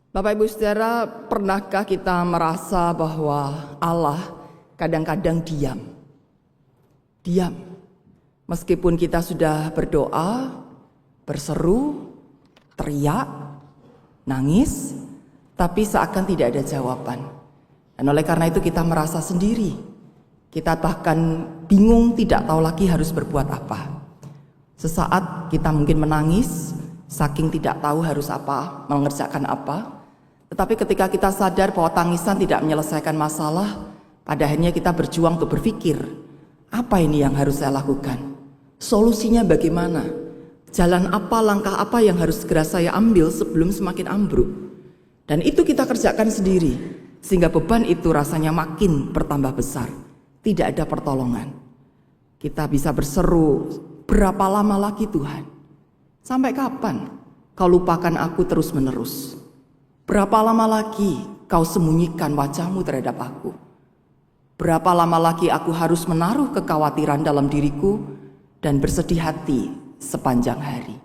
Bapak Ibu Saudara, pernahkah kita merasa bahwa Allah kadang-kadang diam? Diam. Meskipun kita sudah berdoa, berseru, teriak, nangis, tapi seakan tidak ada jawaban. Dan oleh karena itu kita merasa sendiri. Kita bahkan bingung, tidak tahu lagi harus berbuat apa. Sesaat kita mungkin menangis, saking tidak tahu harus apa, mengerjakan apa. Tetapi ketika kita sadar bahwa tangisan tidak menyelesaikan masalah, pada akhirnya kita berjuang untuk berpikir, apa ini yang harus saya lakukan? Solusinya bagaimana? Jalan apa, langkah apa yang harus segera saya ambil sebelum semakin ambruk? Dan itu kita kerjakan sendiri, sehingga beban itu rasanya makin bertambah besar. Tidak ada pertolongan. Kita bisa berseru, berapa lama lagi Tuhan? Sampai kapan kau lupakan aku terus-menerus? Berapa lama lagi kau sembunyikan wajahmu terhadap aku? Berapa lama lagi aku harus menaruh kekhawatiran dalam diriku dan bersedih hati sepanjang hari?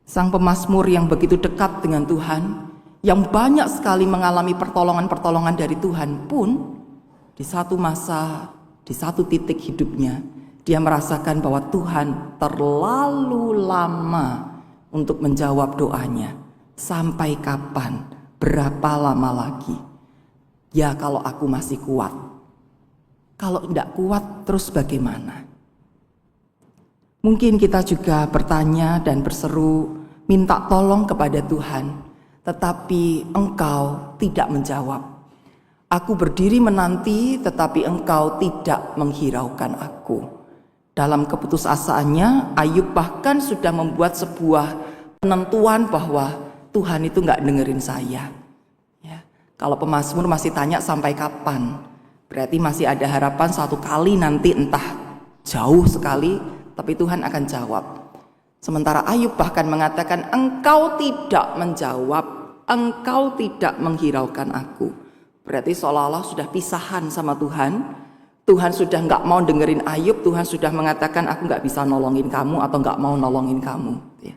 Sang pemazmur yang begitu dekat dengan Tuhan, yang banyak sekali mengalami pertolongan-pertolongan dari Tuhan pun, di satu masa, di satu titik hidupnya, dia merasakan bahwa Tuhan terlalu lama untuk menjawab doanya. Sampai kapan? Berapa lama lagi? Ya kalau aku masih kuat. Kalau tidak kuat terus bagaimana? Mungkin kita juga bertanya dan berseru, minta tolong kepada Tuhan, tetapi Engkau tidak menjawab. Aku berdiri menanti, tetapi Engkau tidak menghiraukan aku. Dalam keputusasaannya, Ayub bahkan sudah membuat sebuah penentuan bahwa Tuhan itu nggak dengerin saya. Ya. Kalau pemazmur masih tanya sampai kapan, berarti masih ada harapan suatu kali nanti, entah jauh sekali, tapi Tuhan akan jawab. Sementara Ayub bahkan mengatakan, Engkau tidak menjawab, Engkau tidak menghiraukan aku. Berarti seolah-olah sudah pisahan sama Tuhan. Tuhan sudah nggak mau dengerin Ayub. Tuhan sudah mengatakan, aku nggak bisa nolongin kamu atau nggak mau nolongin kamu. Ya.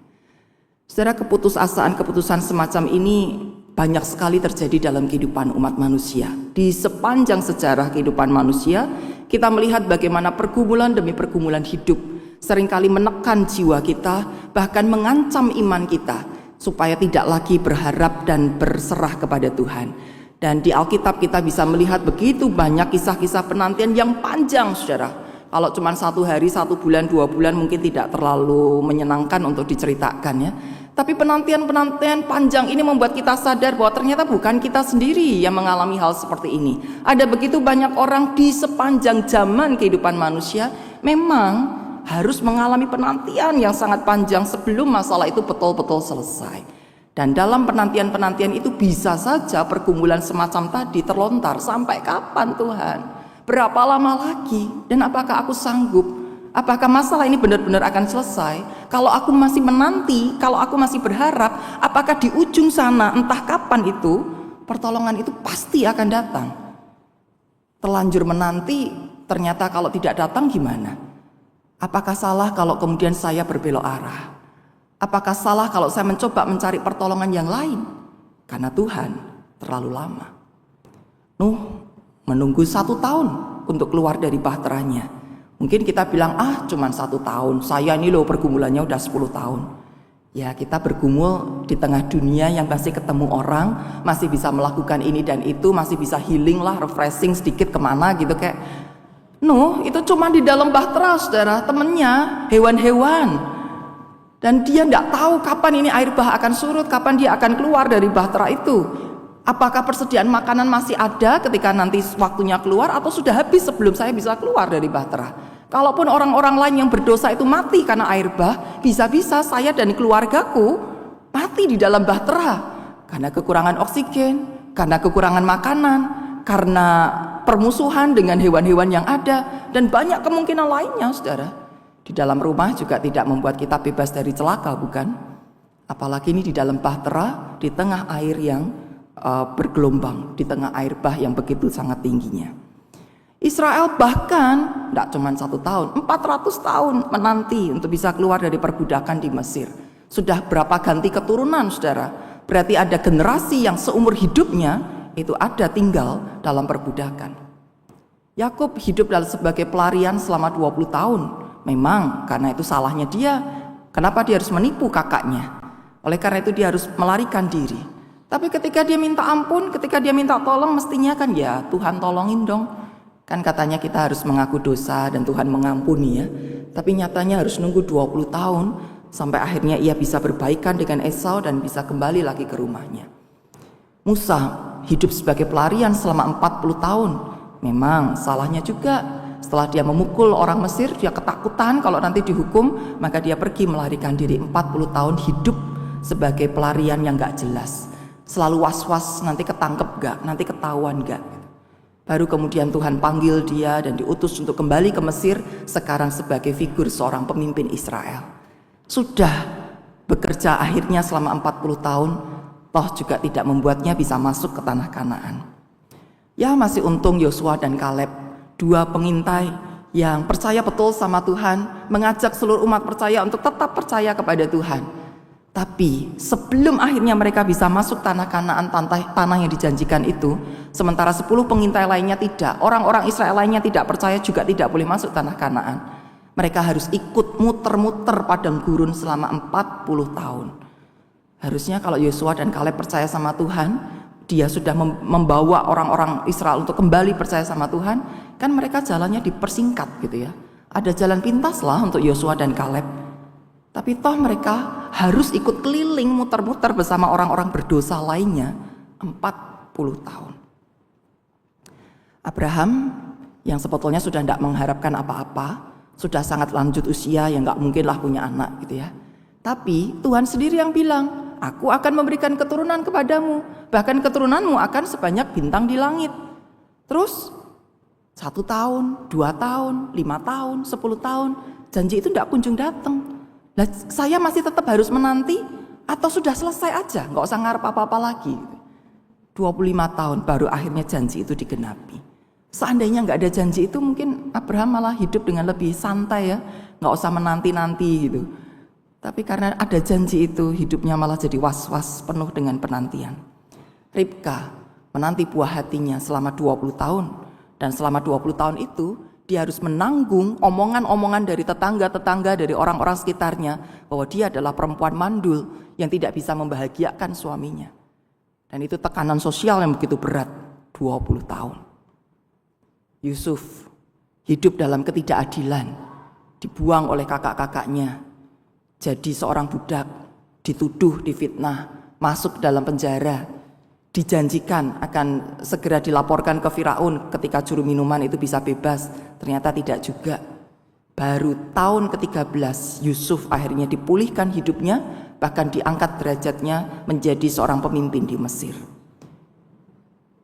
Saudara, keputusan semacam ini banyak sekali terjadi dalam kehidupan umat manusia. Di sepanjang sejarah kehidupan manusia, kita melihat bagaimana pergumulan demi pergumulan hidup seringkali menekan jiwa kita, bahkan mengancam iman kita, supaya tidak lagi berharap dan berserah kepada Tuhan. Dan di Alkitab kita bisa melihat begitu banyak kisah-kisah penantian yang panjang, saudara. Kalau cuma 1 hari, 1 bulan, 2 bulan mungkin tidak terlalu menyenangkan untuk diceritakan ya. Tapi penantian-penantian panjang ini membuat kita sadar bahwa ternyata bukan kita sendiri yang mengalami hal seperti ini. Ada begitu banyak orang di sepanjang zaman kehidupan manusia memang harus mengalami penantian yang sangat panjang sebelum masalah itu betul-betul selesai. Dan dalam penantian-penantian itu bisa saja pergumulan semacam tadi terlontar. Sampai kapan Tuhan? Berapa lama lagi? Dan apakah aku sanggup? Apakah masalah ini benar-benar akan selesai? Kalau aku masih menanti, kalau aku masih berharap, apakah di ujung sana, entah kapan itu, pertolongan itu pasti akan datang? Terlanjur menanti, ternyata kalau tidak datang gimana? Apakah salah kalau kemudian saya berbelok arah? Apakah salah kalau saya mencoba mencari pertolongan yang lain? Karena Tuhan terlalu lama. Nuh menunggu 1 tahun untuk keluar dari bahteranya. Mungkin kita bilang, cuma 1 tahun, saya ini loh pergumulannya udah 10 tahun. Ya, kita bergumul di tengah dunia yang masih ketemu orang, masih bisa melakukan ini dan itu, masih bisa healing lah, refreshing sedikit kemana gitu kayak. Itu cuma di dalam bahtera, saudara, temennya hewan-hewan. Dan dia tidak tahu kapan ini air bah akan surut, kapan dia akan keluar dari bahtera itu. Apakah persediaan makanan masih ada ketika nanti waktunya keluar atau sudah habis sebelum saya bisa keluar dari bahtera? Kalaupun orang-orang lain yang berdosa itu mati karena air bah, bisa-bisa saya dan keluargaku mati di dalam bahtera karena kekurangan oksigen, karena kekurangan makanan, karena permusuhan dengan hewan-hewan yang ada, dan banyak kemungkinan lainnya, saudara. Di dalam rumah juga tidak membuat kita bebas dari celaka, bukan? Apalagi ini di dalam bahtera, di tengah air yang bergelombang, di tengah air bah yang begitu sangat tingginya. Israel bahkan tidak cuma 1 tahun, 400 tahun menanti untuk bisa keluar dari perbudakan di Mesir. Sudah berapa ganti keturunan, saudara? Berarti ada generasi yang seumur hidupnya itu ada tinggal dalam perbudakan. Yakub hidup sebagai pelarian selama 20 tahun. Memang karena itu salahnya dia. Kenapa dia harus menipu kakaknya? Oleh karena itu dia harus melarikan diri. Tapi ketika dia minta ampun, ketika dia minta tolong, mestinya kan ya Tuhan tolongin dong. Kan katanya kita harus mengaku dosa dan Tuhan mengampuni ya. Tapi nyatanya harus nunggu 20 tahun sampai akhirnya ia bisa berbaikan dengan Esau dan bisa kembali lagi ke rumahnya. Musa hidup sebagai pelarian selama 40 tahun. Memang salahnya juga. Setelah dia memukul orang Mesir, dia ketakutan kalau nanti dihukum, maka dia pergi melarikan diri. 40 tahun hidup sebagai pelarian yang gak jelas. Selalu was-was, nanti ketangkep gak, nanti ketahuan gak. Baru kemudian Tuhan panggil dia dan diutus untuk kembali ke Mesir, sekarang sebagai figur seorang pemimpin Israel. Sudah bekerja akhirnya selama 40 tahun, toh juga tidak membuatnya bisa masuk ke tanah Kanaan. Ya masih untung Yosua dan Kaleb, dua pengintai yang percaya betul sama Tuhan, mengajak seluruh umat percaya untuk tetap percaya kepada Tuhan. Tapi sebelum akhirnya mereka bisa masuk tanah Kanaan, tanah yang dijanjikan itu, sementara 10 pengintai lainnya tidak, orang-orang Israel lainnya tidak percaya juga tidak boleh masuk tanah Kanaan. Mereka harus ikut muter-muter padang gurun selama 40 tahun. Harusnya kalau Yosua dan Kaleb percaya sama Tuhan, dia sudah membawa orang-orang Israel untuk kembali percaya sama Tuhan, kan mereka jalannya dipersingkat gitu ya. Ada jalan pintas lah untuk Yosua dan Kaleb. Tapi toh mereka harus ikut keliling muter-muter bersama orang-orang berdosa lainnya 40 tahun. Abraham yang sebetulnya sudah tidak mengharapkan apa-apa, sudah sangat lanjut usia yang gak mungkinlah punya anak gitu ya. Tapi Tuhan sendiri yang bilang, aku akan memberikan keturunan kepadamu, bahkan keturunanmu akan sebanyak bintang di langit. Terus 1 tahun, 2 tahun, 5 tahun, 10 tahun, janji itu tidak kunjung datang. Lah, saya masih tetap harus menanti atau sudah selesai aja, nggak usah ngarep apa-apa lagi. 25 tahun baru akhirnya janji itu digenapi. Seandainya nggak ada janji itu, mungkin Abraham malah hidup dengan lebih santai ya, nggak usah menanti-nanti gitu. Tapi karena ada janji itu, hidupnya malah jadi was-was penuh dengan penantian. Ribka menanti buah hatinya selama 20 tahun, dan selama 20 tahun itu dia harus menanggung omongan-omongan dari tetangga-tetangga, dari orang-orang sekitarnya, bahwa dia adalah perempuan mandul yang tidak bisa membahagiakan suaminya. Dan itu tekanan sosial yang begitu berat, 20 tahun. Yusuf hidup dalam ketidakadilan, dibuang oleh kakak-kakaknya, jadi seorang budak, dituduh, difitnah, masuk dalam penjara, dijanjikan akan segera dilaporkan ke Firaun ketika juru minuman itu bisa bebas. Ternyata tidak juga. Baru tahun ke-13 Yusuf akhirnya dipulihkan hidupnya, bahkan diangkat derajatnya menjadi seorang pemimpin di Mesir.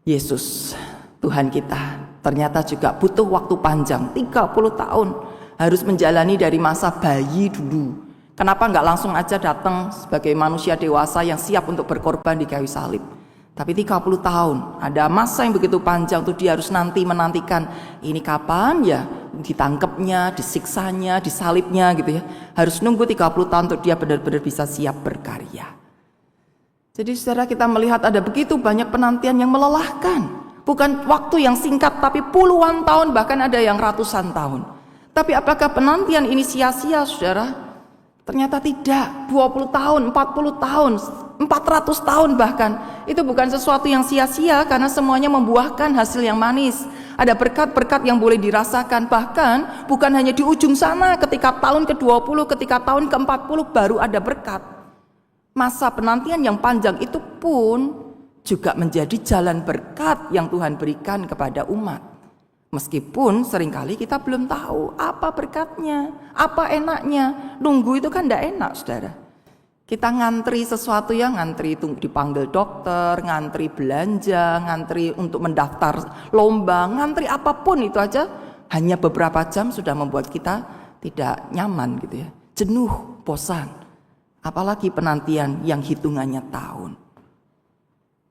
Yesus, Tuhan kita, ternyata juga butuh waktu panjang, 30 tahun. Harus menjalani dari masa bayi dulu. Kenapa nggak langsung aja datang sebagai manusia dewasa yang siap untuk berkorban di kayu salib? Tapi 30 tahun, ada masa yang begitu panjang tuh dia harus menantikan ini kapan ya ditangkepnya, disiksanya, disalibnya gitu ya. Harus nunggu 30 tahun untuk dia benar-benar bisa siap berkarya. Jadi saudara, kita melihat ada begitu banyak penantian yang melelahkan. Bukan waktu yang singkat tapi puluhan tahun, bahkan ada yang ratusan tahun. Tapi apakah penantian ini sia-sia saudara? Ternyata tidak. 20 tahun, 40 tahun, 400 tahun bahkan, itu bukan sesuatu yang sia-sia karena semuanya membuahkan hasil yang manis. Ada berkat-berkat yang boleh dirasakan, bahkan bukan hanya di ujung sana ketika tahun ke-20, ketika tahun ke-40 baru ada berkat. Masa penantian yang panjang itu pun juga menjadi jalan berkat yang Tuhan berikan kepada umat. Meskipun seringkali kita belum tahu apa berkatnya, apa enaknya. Nunggu itu kan tidak enak saudara. Kita ngantri sesuatu ya, ngantri dipanggil dokter, ngantri belanja, ngantri untuk mendaftar lomba, ngantri apapun itu aja hanya beberapa jam sudah membuat kita tidak nyaman gitu ya. Jenuh, bosan. Apalagi penantian yang hitungannya tahun.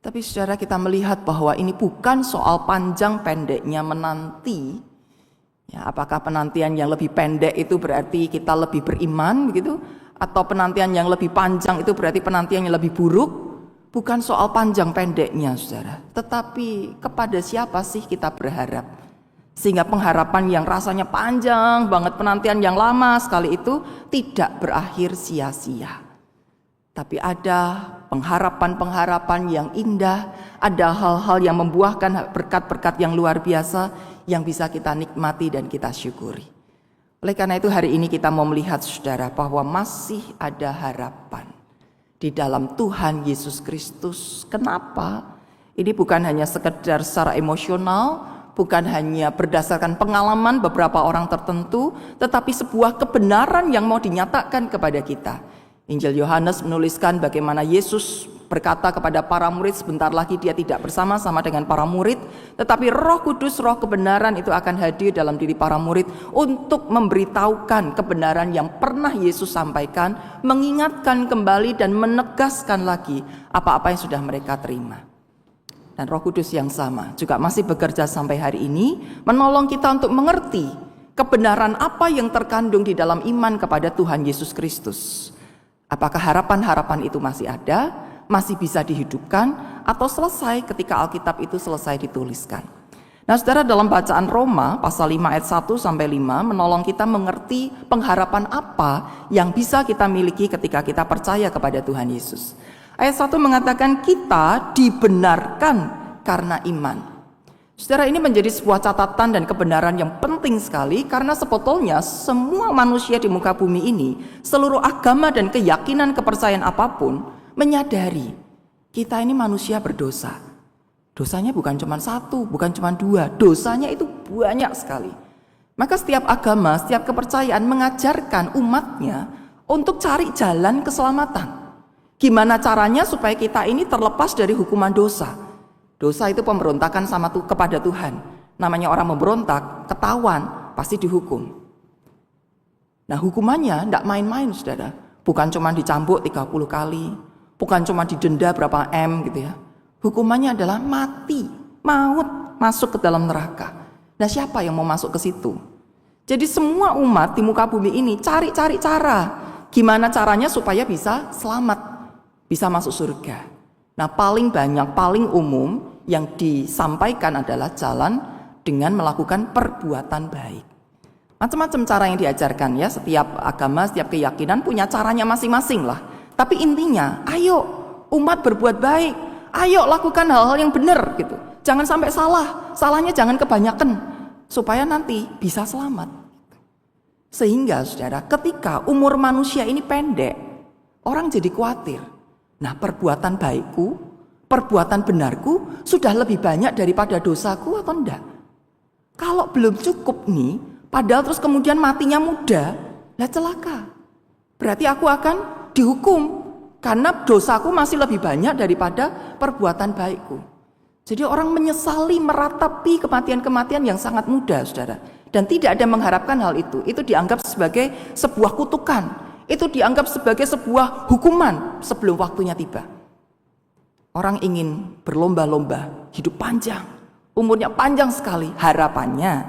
Tapi saudara, kita melihat bahwa ini bukan soal panjang pendeknya menanti. Ya, apakah penantian yang lebih pendek itu berarti kita lebih beriman begitu? Atau penantian yang lebih panjang itu berarti penantian yang lebih buruk? Bukan soal panjang pendeknya, saudara, tetapi kepada siapa sih kita berharap? Sehingga pengharapan yang rasanya panjang banget, penantian yang lama sekali itu tidak berakhir sia-sia. Tapi ada pengharapan-pengharapan yang indah, ada hal-hal yang membuahkan berkat-berkat yang luar biasa yang bisa kita nikmati dan kita syukuri. Oleh karena itu hari ini kita mau melihat, saudara, bahwa masih ada harapan di dalam Tuhan Yesus Kristus. Kenapa? Ini bukan hanya sekedar secara emosional, bukan hanya berdasarkan pengalaman beberapa orang tertentu, tetapi sebuah kebenaran yang mau dinyatakan kepada kita. Injil Yohanes menuliskan bagaimana Yesus berkata kepada para murid, sebentar lagi dia tidak bersama-sama dengan para murid, tetapi Roh Kudus, Roh kebenaran itu akan hadir dalam diri para murid untuk memberitahukan kebenaran yang pernah Yesus sampaikan, mengingatkan kembali dan menegaskan lagi apa-apa yang sudah mereka terima. Dan Roh Kudus yang sama juga masih bekerja sampai hari ini, menolong kita untuk mengerti kebenaran apa yang terkandung di dalam iman kepada Tuhan Yesus Kristus. Apakah harapan-harapan itu masih ada, masih bisa dihidupkan, atau selesai ketika Alkitab itu selesai dituliskan. Nah, saudara, dalam bacaan Roma pasal 5 ayat 1 sampai 5 menolong kita mengerti pengharapan apa yang bisa kita miliki ketika kita percaya kepada Tuhan Yesus. Ayat 1 mengatakan kita dibenarkan karena iman. Saudara, ini menjadi sebuah catatan dan kebenaran yang penting sekali, karena sebetulnya semua manusia di muka bumi ini, seluruh agama dan keyakinan kepercayaan apapun, menyadari kita ini manusia berdosa. Dosanya bukan cuma satu, bukan cuma dua, dosanya itu banyak sekali. Maka setiap agama, setiap kepercayaan mengajarkan umatnya untuk cari jalan keselamatan. Gimana caranya supaya kita ini terlepas dari hukuman dosa. Dosa itu pemberontakan kepada Tuhan. Namanya orang memberontak, ketahuan, pasti dihukum. Nah, hukumannya tidak main-main, saudara. Bukan cuma dicambuk 30 kali, bukan cuma didenda berapa M gitu ya. Hukumannya adalah mati, maut, masuk ke dalam neraka. Nah, siapa yang mau masuk ke situ? Jadi semua umat di muka bumi ini cari-cari cara. Gimana caranya supaya bisa selamat, bisa masuk surga. Nah, paling banyak, paling umum yang disampaikan adalah jalan dengan melakukan perbuatan baik. Macam-macam cara yang diajarkan ya, setiap agama, setiap keyakinan punya caranya masing-masing lah. Tapi intinya, ayo umat berbuat baik, ayo lakukan hal-hal yang benar gitu. Jangan sampai salah, salahnya jangan kebanyakan, supaya nanti bisa selamat. Sehingga saudara, ketika umur manusia ini pendek, orang jadi khawatir. Nah, perbuatan baikku, perbuatan benarku sudah lebih banyak daripada dosaku atau enggak? Kalau belum cukup nih, padahal terus kemudian matinya muda, lah celaka. Berarti aku akan dihukum karena dosaku masih lebih banyak daripada perbuatan baikku. Jadi orang menyesali, meratapi kematian-kematian yang sangat muda, saudara. Dan tidak ada yang mengharapkan hal itu. Itu dianggap sebagai sebuah kutukan. Itu dianggap sebagai sebuah hukuman sebelum waktunya tiba. Orang ingin berlomba-lomba, hidup panjang, umurnya panjang sekali, harapannya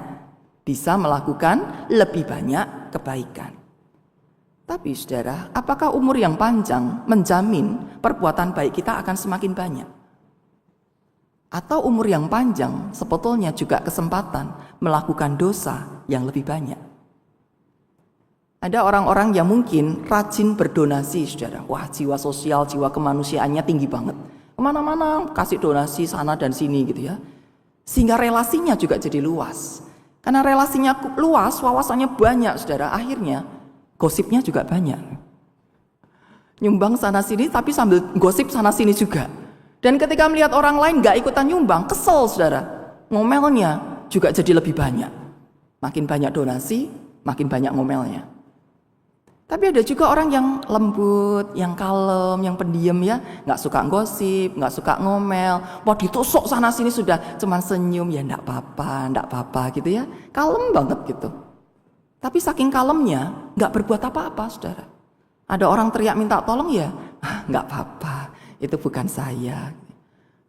bisa melakukan lebih banyak kebaikan. Tapi saudara, apakah umur yang panjang menjamin perbuatan baik kita akan semakin banyak? Atau umur yang panjang sebetulnya juga kesempatan melakukan dosa yang lebih banyak? Ada orang-orang yang mungkin rajin berdonasi, saudara. Wah, jiwa sosial, jiwa kemanusiaannya tinggi banget. Kemana-mana kasih donasi sana dan sini gitu ya. Sehingga relasinya juga jadi luas. Karena relasinya luas, wawasannya banyak, saudara. Akhirnya gosipnya juga banyak. Nyumbang sana sini tapi sambil gosip sana sini juga. Dan ketika melihat orang lain gak ikutan nyumbang, kesel, saudara. Ngomelnya juga jadi lebih banyak. Makin banyak donasi, makin banyak ngomelnya. Tapi ada juga orang yang lembut, yang kalem, yang pendiam ya, nggak suka gosip, nggak suka ngomel. Mau ditusuk sana sini sudah cuman senyum, ya nggak apa-apa gitu ya, kalem banget gitu. Tapi saking kalemnya nggak berbuat apa-apa, saudara. Ada orang teriak minta tolong ya, nggak apa-apa, itu bukan saya.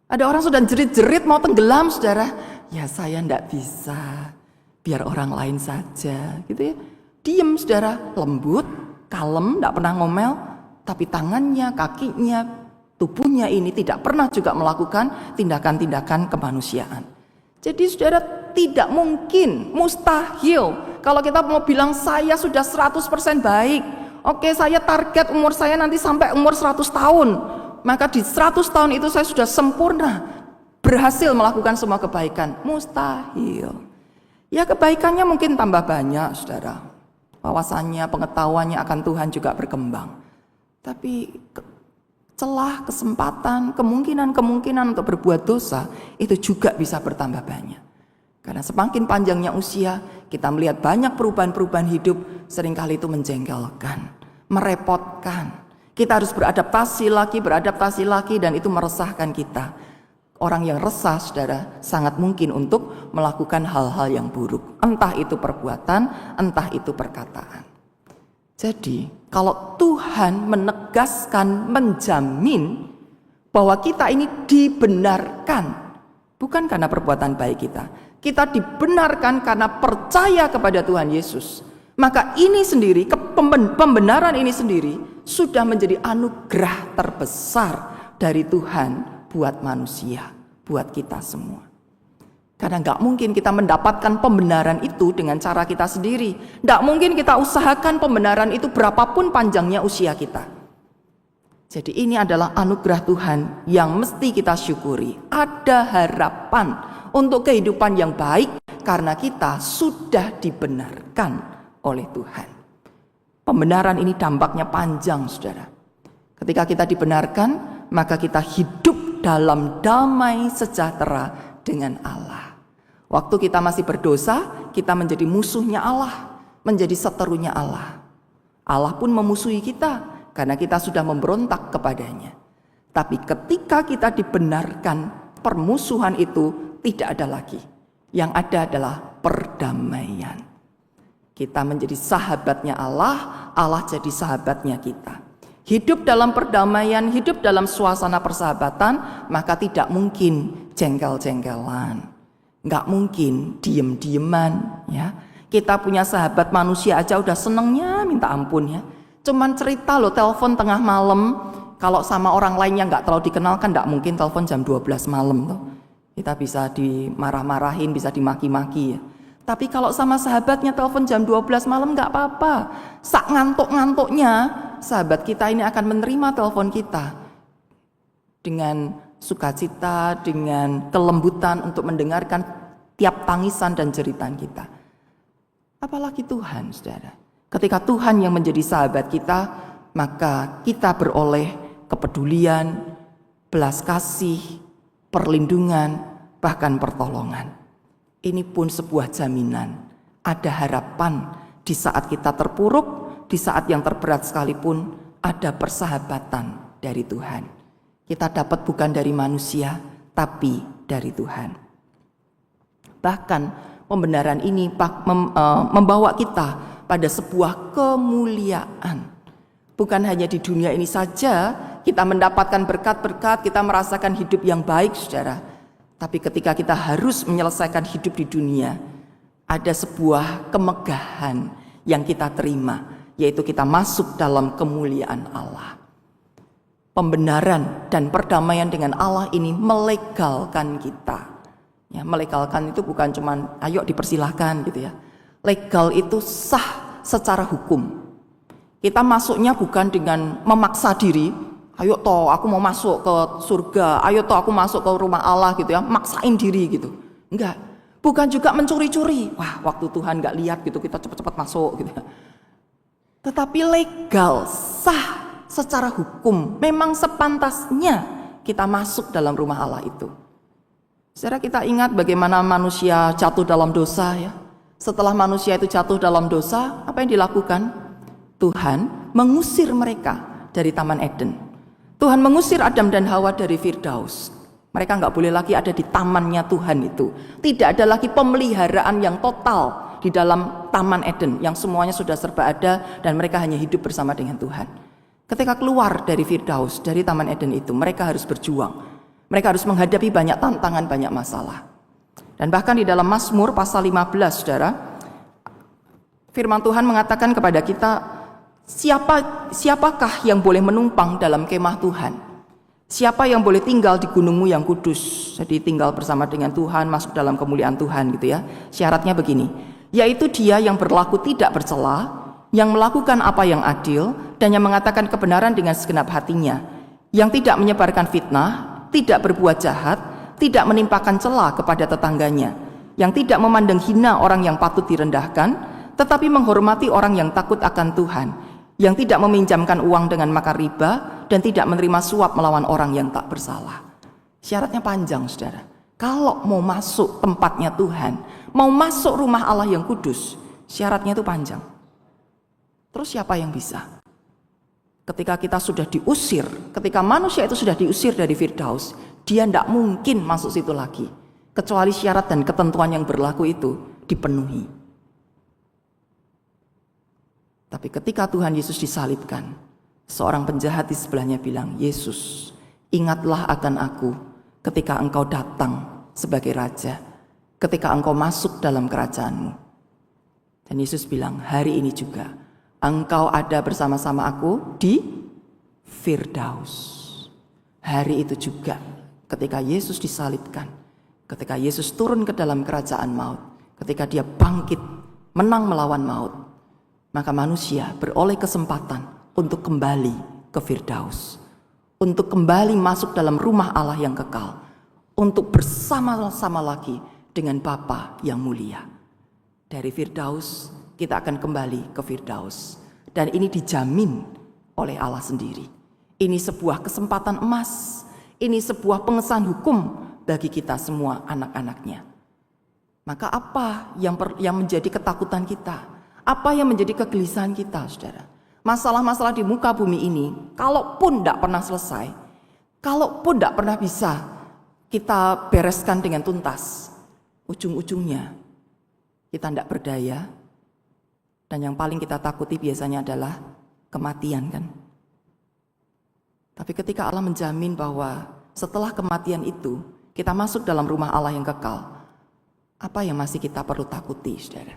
Ada orang sudah jerit-jerit mau tenggelam, saudara. Ya saya nggak bisa, biar orang lain saja, gitu ya. Diem, saudara, lembut, kalem, tidak pernah ngomel, tapi tangannya, kakinya tubuhnya ini tidak pernah juga melakukan tindakan-tindakan kemanusiaan. Jadi saudara, tidak mungkin, mustahil kalau kita mau bilang saya sudah 100% baik. Oke, saya target umur saya nanti sampai umur 100 tahun. Maka di 100 tahun itu saya sudah sempurna, berhasil melakukan semua kebaikan. Mustahil. Ya, kebaikannya mungkin tambah banyak, saudara. Wawasannya, pengetahuannya akan Tuhan juga berkembang. Tapi celah, kesempatan, kemungkinan untuk berbuat dosa itu juga bisa bertambah banyak. Karena semakin panjangnya usia, kita melihat banyak perubahan-perubahan hidup, seringkali itu menjengkelkan, merepotkan. Kita harus beradaptasi lagi, dan itu meresahkan kita. Orang yang resah, saudara, sangat mungkin untuk melakukan hal-hal yang buruk. Entah itu perbuatan, entah itu perkataan. Jadi, kalau Tuhan menegaskan, menjamin bahwa kita ini dibenarkan, bukan karena perbuatan baik kita dibenarkan karena percaya kepada Tuhan Yesus. Maka ini sendiri, pembenaran ini sendiri sudah menjadi anugerah terbesar dari Tuhan buat manusia, buat kita semua. Karena gak mungkin kita mendapatkan pembenaran itu dengan cara kita sendiri. Gak mungkin kita usahakan pembenaran itu berapapun panjangnya usia kita. Jadi ini adalah anugerah Tuhan yang mesti kita syukuri. Ada harapan untuk kehidupan yang baik karena kita sudah dibenarkan oleh Tuhan. Pembenaran ini dampaknya panjang, saudara. Ketika kita dibenarkan, maka kita hidup dalam damai sejahtera dengan Allah. Waktu kita masih berdosa, kita menjadi musuhnya Allah, menjadi seterunya Allah. Allah pun memusuhi kita karena kita sudah memberontak kepadanya. Tapi ketika kita dibenarkan, permusuhan itu tidak ada lagi. Yang ada adalah perdamaian. Kita menjadi sahabatnya Allah, Allah jadi sahabatnya kita. Hidup dalam perdamaian, hidup dalam suasana persahabatan, maka tidak mungkin jengkel-jengkelan, nggak mungkin diem-dieman. Ya, kita punya sahabat manusia aja udah senengnya minta ampun ya. Cuman cerita loh, telepon tengah malam, kalau sama orang lainnya nggak terlalu dikenal kan nggak mungkin telepon jam 12 malam tuh. Kita bisa dimarah-marahin, bisa dimaki-maki ya. Tapi kalau sama sahabatnya telepon jam 12 malam nggak apa-apa. Sak ngantuk-ngantuknya sahabat kita ini akan menerima telepon kita dengan sukacita, dengan kelembutan untuk mendengarkan tiap tangisan dan jeritan kita. Apalagi Tuhan, saudara. Ketika Tuhan yang menjadi sahabat kita, maka kita beroleh kepedulian, belas kasih, perlindungan, bahkan pertolongan. Ini pun sebuah jaminan. Ada harapan di saat kita terpuruk, di saat yang terberat sekalipun, ada persahabatan dari Tuhan. Kita dapat bukan dari manusia, tapi dari Tuhan. Bahkan pembenaran ini membawa kita pada sebuah kemuliaan. Bukan hanya di dunia ini saja kita mendapatkan berkat-berkat, kita merasakan hidup yang baik, saudara. Tapi ketika kita harus menyelesaikan hidup di dunia, ada sebuah kemegahan yang kita terima, yaitu kita masuk dalam kemuliaan Allah. Pembenaran dan perdamaian dengan Allah ini melegalkan kita. Ya, melegalkan itu bukan cuma ayo dipersilahkan gitu ya. Legal itu sah secara hukum. Kita masuknya bukan dengan memaksa diri. Ayo toh aku mau masuk ke surga, ayo toh aku masuk ke rumah Allah gitu ya, maksain diri gitu. Enggak, bukan juga mencuri-curi. Wah, waktu Tuhan enggak lihat gitu kita cepat-cepat masuk gitu. Tetapi legal, sah secara hukum. Memang sepantasnya kita masuk dalam rumah Allah itu. Saudara, kita ingat bagaimana manusia jatuh dalam dosa ya. Setelah manusia itu jatuh dalam dosa, apa yang dilakukan? Tuhan mengusir mereka dari Taman Eden. Tuhan mengusir Adam dan Hawa dari Firdaus. Mereka nggak boleh lagi ada di tamannya Tuhan itu. Tidak ada lagi pemeliharaan yang total di dalam Taman Eden yang semuanya sudah serba ada dan mereka hanya hidup bersama dengan Tuhan. Ketika keluar dari Firdaus, dari Taman Eden itu, mereka harus berjuang. Mereka harus menghadapi banyak tantangan, banyak masalah. Dan bahkan di dalam Mazmur pasal 15, saudara, firman Tuhan mengatakan kepada kita, siapakah yang boleh menumpang dalam kemah Tuhan? Siapa yang boleh tinggal di gunungmu yang kudus? Jadi tinggal bersama dengan Tuhan, masuk dalam kemuliaan Tuhan gitu ya. Syaratnya begini, yaitu dia yang berlaku tidak bercela, yang melakukan apa yang adil, dan yang mengatakan kebenaran dengan segenap hatinya, yang tidak menyebarkan fitnah, tidak berbuat jahat, tidak menimpakan cela kepada tetangganya, yang tidak memandang hina orang yang patut direndahkan, tetapi menghormati orang yang takut akan Tuhan, yang tidak meminjamkan uang dengan makan riba, dan tidak menerima suap melawan orang yang tak bersalah. Syaratnya panjang, saudara. Kalau mau masuk tempatnya Tuhan, mau masuk rumah Allah yang kudus, syaratnya itu panjang. Terus siapa yang bisa? Ketika kita sudah diusir, ketika manusia itu sudah diusir dari Firdaus, dia tidak mungkin masuk situ lagi, kecuali syarat dan ketentuan yang berlaku itu dipenuhi. Tapi ketika Tuhan Yesus disalibkan, seorang penjahat di sebelahnya bilang, Yesus, ingatlah akan aku ketika engkau datang sebagai raja, ketika engkau masuk dalam kerajaanmu. Dan Yesus bilang, hari ini juga engkau ada bersama-sama aku di Firdaus. Hari itu juga ketika Yesus disalibkan, ketika Yesus turun ke dalam kerajaan maut, ketika dia bangkit menang melawan maut, maka manusia beroleh kesempatan untuk kembali ke Firdaus, untuk kembali masuk dalam rumah Allah yang kekal, untuk bersama-sama lagi dengan Bapa yang mulia. Dari Firdaus kita akan kembali ke Firdaus, dan ini dijamin oleh Allah sendiri. Ini sebuah kesempatan emas, ini sebuah pengesahan hukum bagi kita semua anak-anaknya. Maka apa yang menjadi ketakutan kita? Apa yang menjadi kegelisahan kita, saudara? Masalah-masalah di muka bumi ini, kalaupun tidak pernah selesai, kalaupun tidak pernah bisa kita bereskan dengan tuntas, ujung-ujungnya kita tidak berdaya, dan yang paling kita takuti biasanya adalah kematian, kan? Tapi ketika Allah menjamin bahwa setelah kematian itu kita masuk dalam rumah Allah yang kekal, apa yang masih kita perlu takuti, saudara?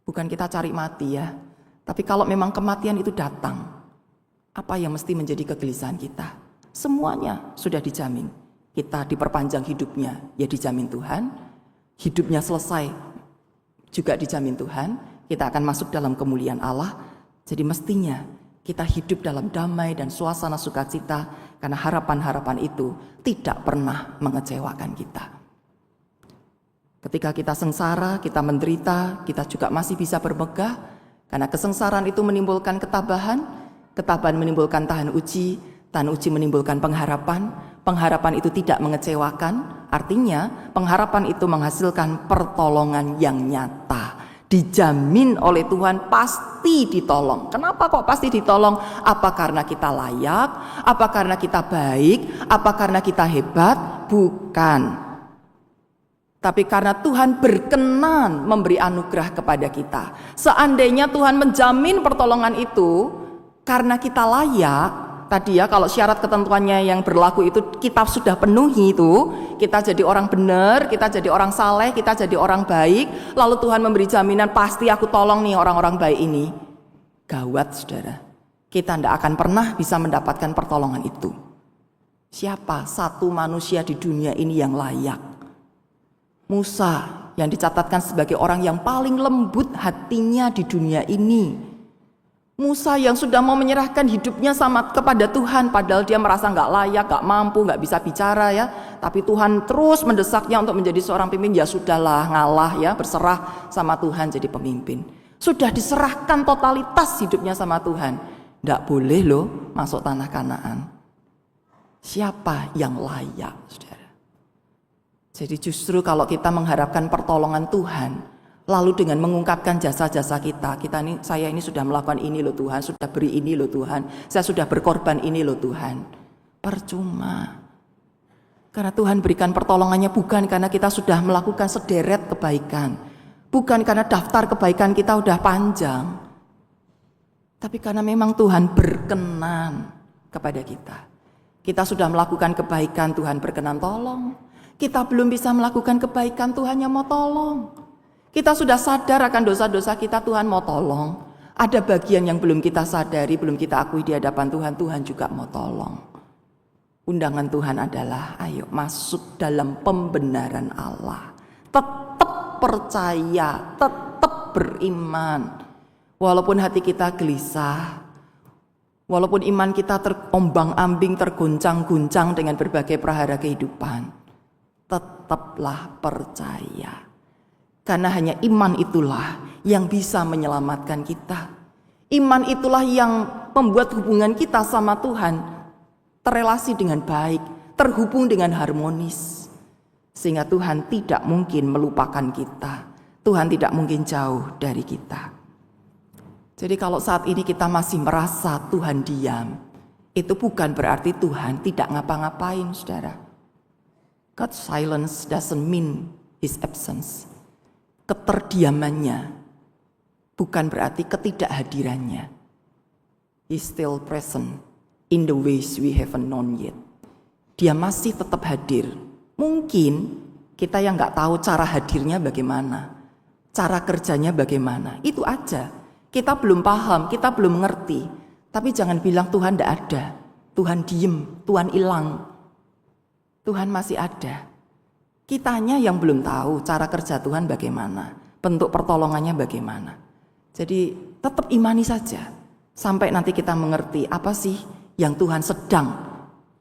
Bukan kita cari mati ya, tapi kalau memang kematian itu datang, apa yang mesti menjadi kegelisahan kita? Semuanya sudah dijamin. Kita diperpanjang hidupnya, ya dijamin Tuhan. Hidupnya selesai, juga dijamin Tuhan. Kita akan masuk dalam kemuliaan Allah. Jadi mestinya kita hidup dalam damai dan suasana sukacita, karena harapan-harapan itu tidak pernah mengecewakan kita. Ketika kita sengsara, kita menderita, kita juga masih bisa bermegah. Karena kesengsaraan itu menimbulkan ketabahan, ketabahan menimbulkan tahan uji menimbulkan pengharapan, pengharapan itu tidak mengecewakan, artinya pengharapan itu menghasilkan pertolongan yang nyata. Dijamin oleh Tuhan pasti ditolong. Kenapa kok pasti ditolong? Apa karena kita layak? Apa karena kita baik? Apa karena kita hebat? Bukan. Tapi karena Tuhan berkenan memberi anugerah kepada kita. Seandainya Tuhan menjamin pertolongan itu karena kita layak, tadi ya kalau syarat ketentuannya yang berlaku itu kita sudah penuhi itu, kita jadi orang benar, kita jadi orang saleh, kita jadi orang baik, lalu Tuhan memberi jaminan pasti aku tolong nih orang-orang baik ini. Gawat, saudara. Kita tidak akan pernah bisa mendapatkan pertolongan itu. Siapa satu manusia di dunia ini yang layak? Musa yang dicatatkan sebagai orang yang paling lembut hatinya di dunia ini. Musa yang sudah mau menyerahkan hidupnya kepada Tuhan, padahal dia merasa nggak layak, nggak mampu, nggak bisa bicara ya. Tapi Tuhan terus mendesaknya untuk menjadi seorang pemimpin. Ya sudahlah, ngalah ya, berserah sama Tuhan jadi pemimpin. Sudah diserahkan totalitas hidupnya sama Tuhan. Nggak boleh loh masuk tanah Kanaan. Siapa yang layak, saudara? Jadi justru kalau kita mengharapkan pertolongan Tuhan, lalu dengan mengungkapkan jasa-jasa kita ini, saya ini sudah melakukan ini loh Tuhan, sudah beri ini loh Tuhan, saya sudah berkorban ini loh Tuhan. Percuma. Karena Tuhan berikan pertolongannya bukan karena kita sudah melakukan sederet kebaikan, bukan karena daftar kebaikan kita udah panjang, tapi karena memang Tuhan berkenan kepada kita. Kita sudah melakukan kebaikan, Tuhan berkenan tolong. Kita belum bisa melakukan kebaikan, Tuhan yang mau tolong. Kita sudah sadar akan dosa-dosa kita, Tuhan mau tolong. Ada bagian yang belum kita sadari, belum kita akui di hadapan Tuhan, Tuhan juga mau tolong. Undangan Tuhan adalah ayo masuk dalam pembenaran Allah. Tetap percaya, tetap beriman. Walaupun hati kita gelisah, walaupun iman kita terombang-ambing, terguncang-guncang dengan berbagai prahara kehidupan, tetaplah percaya. Karena hanya iman itulah yang bisa menyelamatkan kita. Iman itulah yang membuat hubungan kita sama Tuhan terrelasi dengan baik, terhubung dengan harmonis. Sehingga Tuhan tidak mungkin melupakan kita. Tuhan tidak mungkin jauh dari kita. Jadi kalau saat ini kita masih merasa Tuhan diam, itu bukan berarti Tuhan tidak ngapa-ngapain, saudara. God's silence doesn't mean His absence. Keterdiamannya bukan berarti ketidakhadirannya. He's still present in the ways we haven't known yet. Dia masih tetap hadir. Mungkin kita yang nggak tahu cara hadirnya bagaimana, cara kerjanya bagaimana, itu aja. Kita belum paham, kita belum mengerti. Tapi jangan bilang Tuhan tidak ada, Tuhan diem, Tuhan hilang. Tuhan masih ada. Kitanya yang belum tahu cara kerja Tuhan bagaimana, bentuk pertolongannya bagaimana. Jadi tetap imani saja sampai nanti kita mengerti apa sih yang Tuhan sedang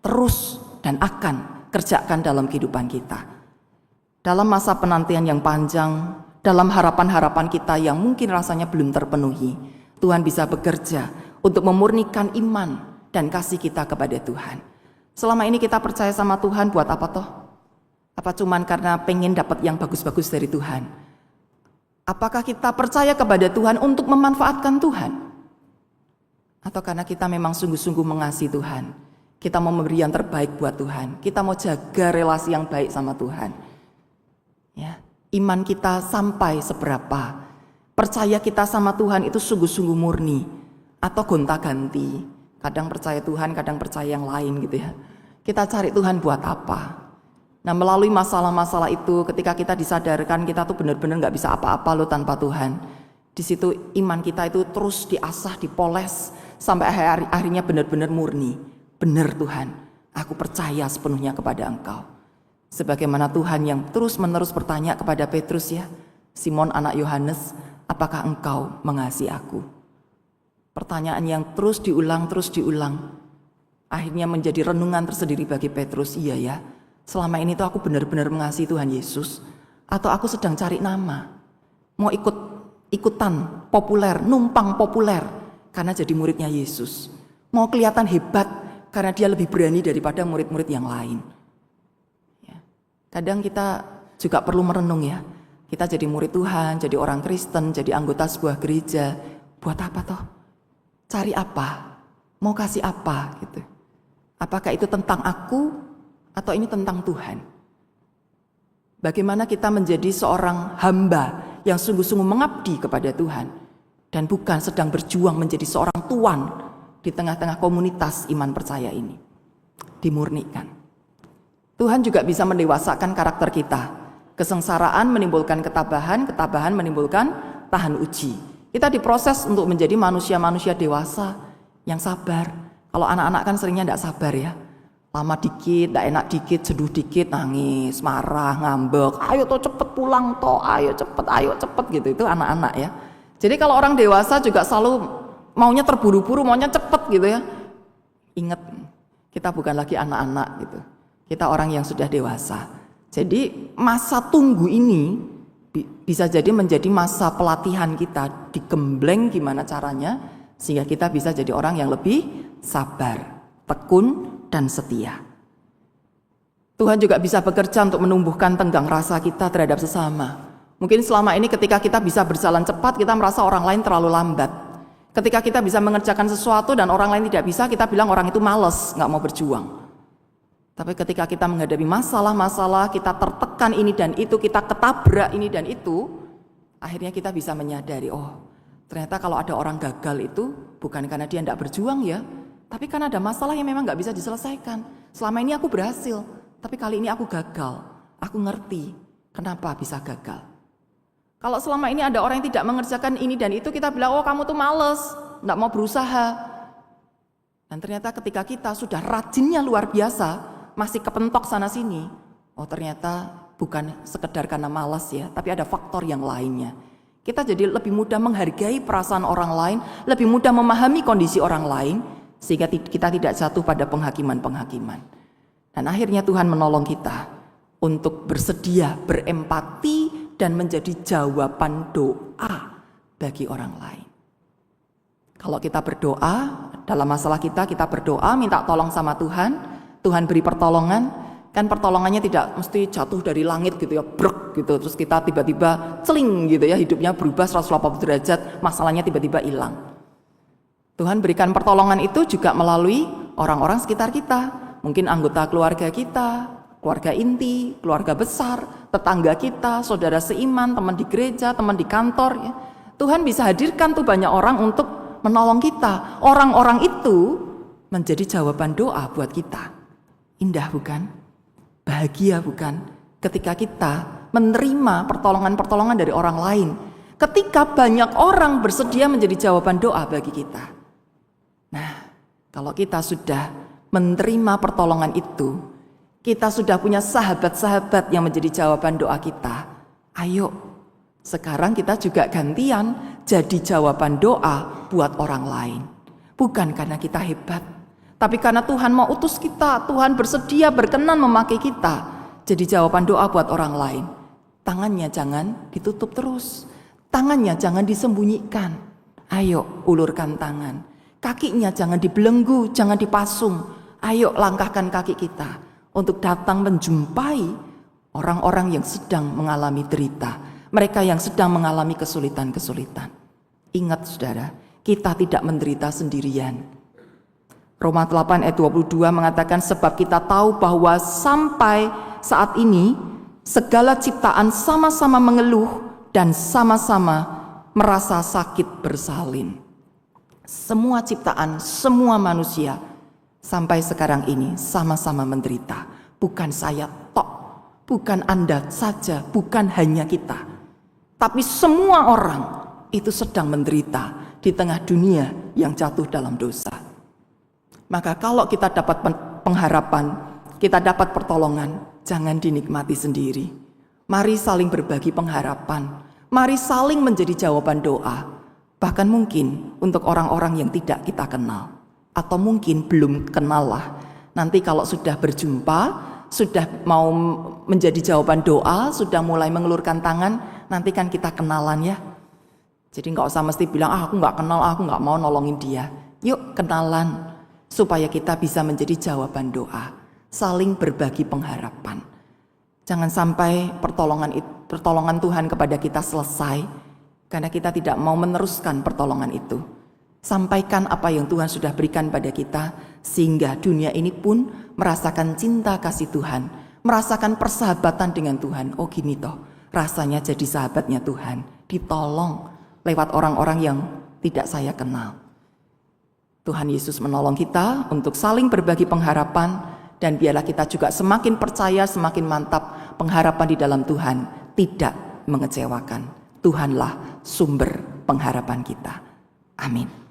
terus dan akan kerjakan dalam kehidupan kita. Dalam masa penantian yang panjang, dalam harapan-harapan kita yang mungkin rasanya belum terpenuhi, Tuhan bisa bekerja untuk memurnikan iman dan kasih kita kepada Tuhan. Selama ini kita percaya sama Tuhan buat apa toh? Apa cuman karena pengen dapat yang bagus-bagus dari Tuhan? Apakah kita percaya kepada Tuhan untuk memanfaatkan Tuhan? Atau karena kita memang sungguh-sungguh mengasihi Tuhan, kita mau memberi yang terbaik buat Tuhan, kita mau jaga relasi yang baik sama Tuhan. Ya, iman kita sampai seberapa? Percaya kita sama Tuhan itu sungguh-sungguh murni atau gonta-ganti? Kadang percaya Tuhan, kadang percaya yang lain gitu ya. Kita cari Tuhan buat apa? Nah, melalui masalah-masalah itu, ketika kita disadarkan kita tuh benar-benar nggak bisa apa-apa loh tanpa Tuhan. Di situ iman kita itu terus diasah, dipoles sampai akhirnya benar-benar murni. Benar Tuhan, aku percaya sepenuhnya kepada Engkau. Sebagaimana Tuhan yang terus-menerus bertanya kepada Petrus ya, Simon anak Yohanes, apakah engkau mengasihi aku? Pertanyaan yang terus diulang. Akhirnya menjadi renungan tersendiri bagi Petrus, iya ya, selama ini tuh aku benar-benar mengasihi Tuhan Yesus, atau aku sedang cari nama, mau ikutan populer, numpang populer karena jadi muridnya Yesus, mau kelihatan hebat karena dia lebih berani daripada murid-murid yang lain. Ya. Kadang kita juga perlu merenung ya, kita jadi murid Tuhan, jadi orang Kristen, jadi anggota sebuah gereja, buat apa toh? Cari apa? Mau kasih apa gitu? Apakah itu tentang aku atau ini tentang Tuhan? Bagaimana kita menjadi seorang hamba yang sungguh-sungguh mengabdi kepada Tuhan dan bukan sedang berjuang menjadi seorang tuan di tengah-tengah komunitas iman percaya ini. Dimurnikan. Tuhan juga bisa mendewasakan karakter kita. Kesengsaraan menimbulkan ketabahan, ketabahan menimbulkan tahan uji. Kita diproses untuk menjadi manusia-manusia dewasa yang sabar. Kalau anak-anak kan seringnya tidak sabar ya. Lama dikit, tidak enak dikit, seduh dikit, nangis, marah, ngambek. Ayo toh cepet pulang toh, ayo cepet gitu. Itu anak-anak ya. Jadi kalau orang dewasa juga selalu maunya terburu-buru, maunya cepet gitu ya. Ingat, kita bukan lagi anak-anak gitu. Kita orang yang sudah dewasa. Jadi masa tunggu ini bisa jadi menjadi masa pelatihan kita, digembleng gimana caranya sehingga kita bisa jadi orang yang lebih sabar, tekun, dan setia. Tuhan juga bisa bekerja untuk menumbuhkan tenggang rasa kita terhadap sesama. Mungkin selama ini ketika kita bisa berjalan cepat, kita merasa orang lain terlalu lambat. Ketika kita bisa mengerjakan sesuatu dan orang lain tidak bisa, kita bilang orang itu malas, nggak mau berjuang. Tapi ketika kita menghadapi masalah-masalah, kita tertekan ini dan itu, kita ketabrak ini dan itu, akhirnya kita bisa menyadari, oh ternyata kalau ada orang gagal itu bukan karena dia tidak berjuang ya, tapi karena ada masalah yang memang nggak bisa diselesaikan. Selama ini aku berhasil, tapi kali ini aku gagal. Aku ngerti kenapa bisa gagal. Kalau selama ini ada orang yang tidak mengerjakan ini dan itu, kita bilang, oh kamu tuh males, nggak mau berusaha. Dan ternyata ketika kita sudah rajinnya luar biasa, masih kepentok sana sini, oh ternyata bukan sekedar karena malas ya, tapi ada faktor yang lainnya. Kita jadi lebih mudah menghargai perasaan orang lain, lebih mudah memahami kondisi orang lain, sehingga kita tidak jatuh pada penghakiman-penghakiman. Dan akhirnya Tuhan menolong kita untuk bersedia, berempati, dan menjadi jawaban doa bagi orang lain. Kalau kita berdoa, dalam masalah kita berdoa, minta tolong sama Tuhan, Tuhan beri pertolongan, kan pertolongannya tidak mesti jatuh dari langit gitu ya, brek gitu, terus kita tiba-tiba celing gitu ya, hidupnya berubah 180 derajat, masalahnya tiba-tiba hilang. Tuhan berikan pertolongan itu juga melalui orang-orang sekitar kita, mungkin anggota keluarga kita, keluarga inti, keluarga besar, tetangga kita, saudara seiman, teman di gereja, teman di kantor ya. Tuhan bisa hadirkan tuh banyak orang untuk menolong kita. Orang-orang itu menjadi jawaban doa buat kita. Indah bukan? Bahagia bukan? Ketika kita menerima pertolongan-pertolongan dari orang lain. Ketika banyak orang bersedia menjadi jawaban doa bagi kita. Nah, kalau kita sudah menerima pertolongan itu, kita sudah punya sahabat-sahabat yang menjadi jawaban doa kita. Ayo, sekarang kita juga gantian jadi jawaban doa buat orang lain. Bukan karena kita hebat, tapi karena Tuhan mau utus kita, Tuhan bersedia berkenan memakai kita jadi jawaban doa buat orang lain. Tangannya jangan ditutup terus, tangannya jangan disembunyikan. Ayo ulurkan tangan. Kakinya jangan dibelenggu, jangan dipasung. Ayo langkahkan kaki kita untuk datang menjumpai orang-orang yang sedang mengalami derita, mereka yang sedang mengalami kesulitan-kesulitan. Ingat saudara, kita tidak menderita sendirian. Roma 8 ayat 22 mengatakan, sebab kita tahu bahwa sampai saat ini segala ciptaan sama-sama mengeluh dan sama-sama merasa sakit bersalin. Semua ciptaan, semua manusia sampai sekarang ini sama-sama menderita. Bukan saya tok, bukan Anda saja, bukan hanya kita. Tapi semua orang itu sedang menderita di tengah dunia yang jatuh dalam dosa. Maka kalau kita dapat pengharapan, kita dapat pertolongan, jangan dinikmati sendiri. Mari saling berbagi pengharapan. Mari saling menjadi jawaban doa. Bahkan mungkin untuk orang-orang yang tidak kita kenal. Atau mungkin belum kenal lah. Nanti kalau sudah berjumpa, sudah mau menjadi jawaban doa, sudah mulai mengelurkan tangan, nanti kan kita kenalan ya. Jadi gak usah mesti bilang, aku gak kenal, aku gak mau nolongin dia. Yuk kenalan, supaya kita bisa menjadi jawaban doa. Saling berbagi pengharapan. Jangan sampai pertolongan Tuhan kepada kita selesai, karena kita tidak mau meneruskan pertolongan itu. Sampaikan apa yang Tuhan sudah berikan pada kita, sehingga dunia ini pun merasakan cinta kasih Tuhan, merasakan persahabatan dengan Tuhan. Oh gini toh, rasanya jadi sahabatnya Tuhan, ditolong lewat orang-orang yang tidak saya kenal. Tuhan Yesus menolong kita untuk saling berbagi pengharapan, dan biarlah kita juga semakin percaya, semakin mantap pengharapan di dalam Tuhan tidak mengecewakan. Tuhanlah sumber pengharapan kita. Amin.